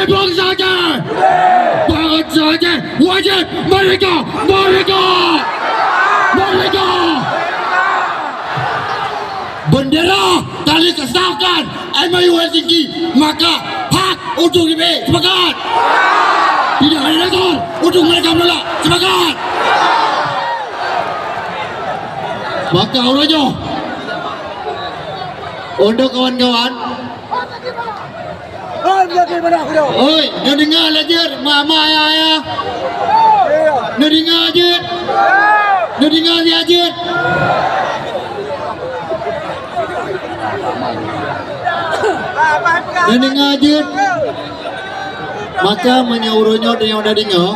bangsa Aceh. Bangsa Aceh wajib merdeka. Bendera tali kesakan MOU Helsinki, maka hak untuk lebih. Sepakat. Tidak ada dasar untuk mereka menolak. Sepakat. Maka orangnya untuk kawan-kawan, oi, dia dengar aja, mama ayah, dia dengar aja, dia dengar dia aja. Dia dengar aja. Maka menyaurunya dia yang dah dengar.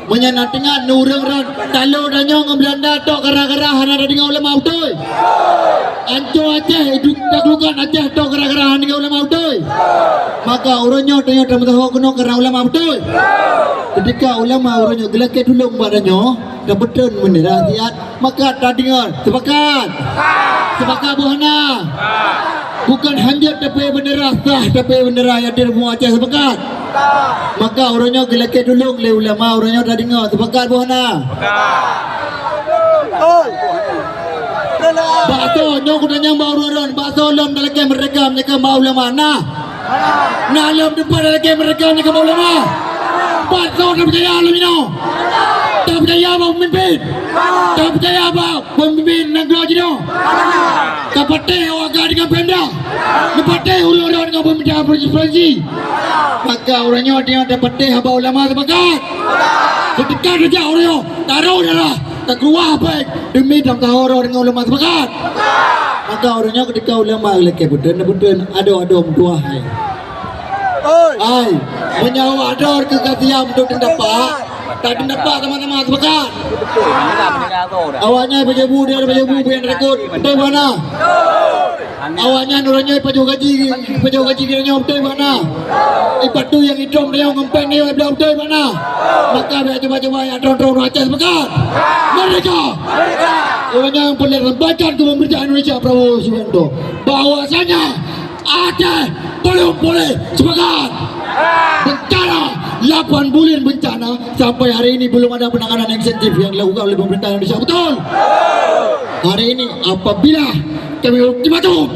Menyanatinya nurung ran kalau danyo ngambilanda tok gara-gara hana dah dengar ulama betul. Anco Aceh itu taklukan Aceh tok gara-gara hana dengar ulama betul. Maka urunyo dia dah tahu kuno karena ulama betul. Ketika ulama urunyo gelak dulu badanyo dah betul bendera siat, maka dah dengar. Sepakat buhana. Bukan hanya tapi bendera sah, tapi bendera yang diremu Aceh. Sepakat. Maka orangnya gelak dulu oleh ulama, orangnya dah dengar. Sepakat buhana. Bakso nyok kudanya mau urun, bakso lom dalam mereka mau ulama nah. Nah lom depan dalam mereka mau ulama. Bakso tak percaya alamino. Tak percaya apa pemimpin. Tak percaya apa pemimpin negara jino. Kapate awak dengan Pemda. Kapate urun-urun dengan pemerintah provinsi. Maka orangnya dia dapat haba ulama. Sepakat. Ketika saja orangnya taruh darah tak keluar apa demi tak tahu orang dengan ulama. Sepakat. Maka orangnya ketika ulama lelaki betul ada dua hai. Ai menyawa ada kekasihan untuk dapat. Tak dapat teman-teman. Sepakat. Awalnya pejabu dia ada pejabu yang rekod. Betul mana? Awalnya nuranya pejabu gaji dia betul mana? Patu yang hitam dia ngempeng dia betul mana? Maka dia coba-coba yang drone Aceh. Sepakat. Merdeka. Awalnya yang boleh rembakan ke pemerintahan Indonesia Prabowo Subianto bahwasanya Aceh belum boleh. Sepakat. Bencana 8 bulan bencana sampai hari ini belum ada penanganan insentif yang dilakukan oleh pemerintah Indonesia. Betul. Hari ini apabila kami ultimatum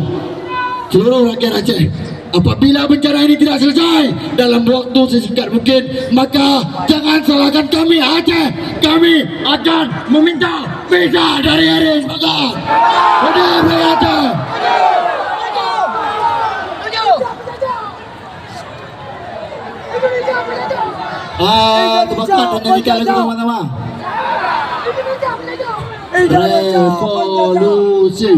seluruh rakyat Aceh, apabila bencana ini tidak selesai dalam waktu sesingkat mungkin, maka jangan salahkan kami Aceh. Kami akan meminta visa dari hari ini. Sepakat. Berdiri Aceh. Tepat menyanyikan lagu sama-sama. Revolusi.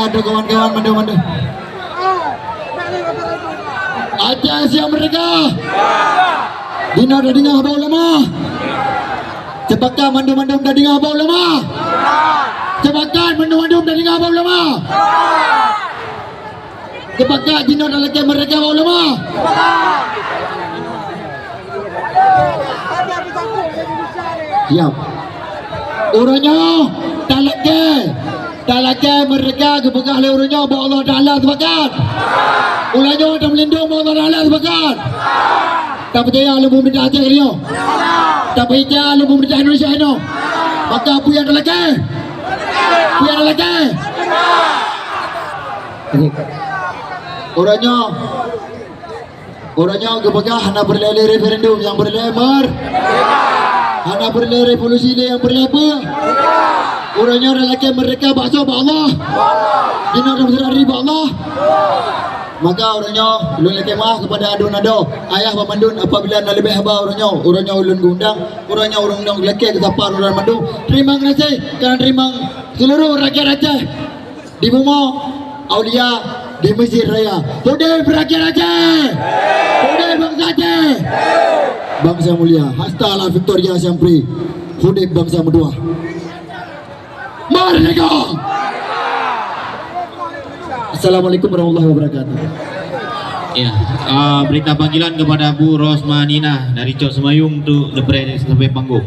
Ada kawan-kawan mandu. Aceh siap merdeka. Dina dah dengar apa ulama? Cepakan mandu-mandu dah dengar apa ulama? Cepakan mandu-mandu dah dengar apa ulama? Cepakan Dina dah lagi merdeka apa ulama? Siap. Orangnya tak lagi mereka kepegah oleh orangnya bahawa Allah Ta'ala. Sepakat. Ulangnya dah melindung bahawa Allah Ta'ala. Sepakat. Tak percaya oleh pemerintah Aceh ini. Tak percaya oleh pemerintah Indonesia ini. Maka apa yang dah lagi? Orangnya kepegah hana berlele referendum yang berlebar. Hana berlele revolusi yang berlebar. Orangnya lelaki mereka bakso Allah. Dina dah berserah Allah. Maka orangnya ulun lelaki maaf kepada adun-ado ayah pemandun apabila nak lebih haba orangnya ulun gundang. Orangnya orang lelaki kesapar orang mandu. Terima kasih kerana terima seluruh rakyat Aceh di Bumo, Aulia, di Mesir Raya. Hudai rakyat Aceh. Hudai bangsa Aceh. Bangsa mulia. Hasta la Victoria Siampri. Hudai bangsa Medua. Merdeka! Assalamualaikum warahmatullahi wabarakatuh. Ya, berita panggilan kepada Bu Rosmanina dari Cok Semayung untuk the sampai panggung.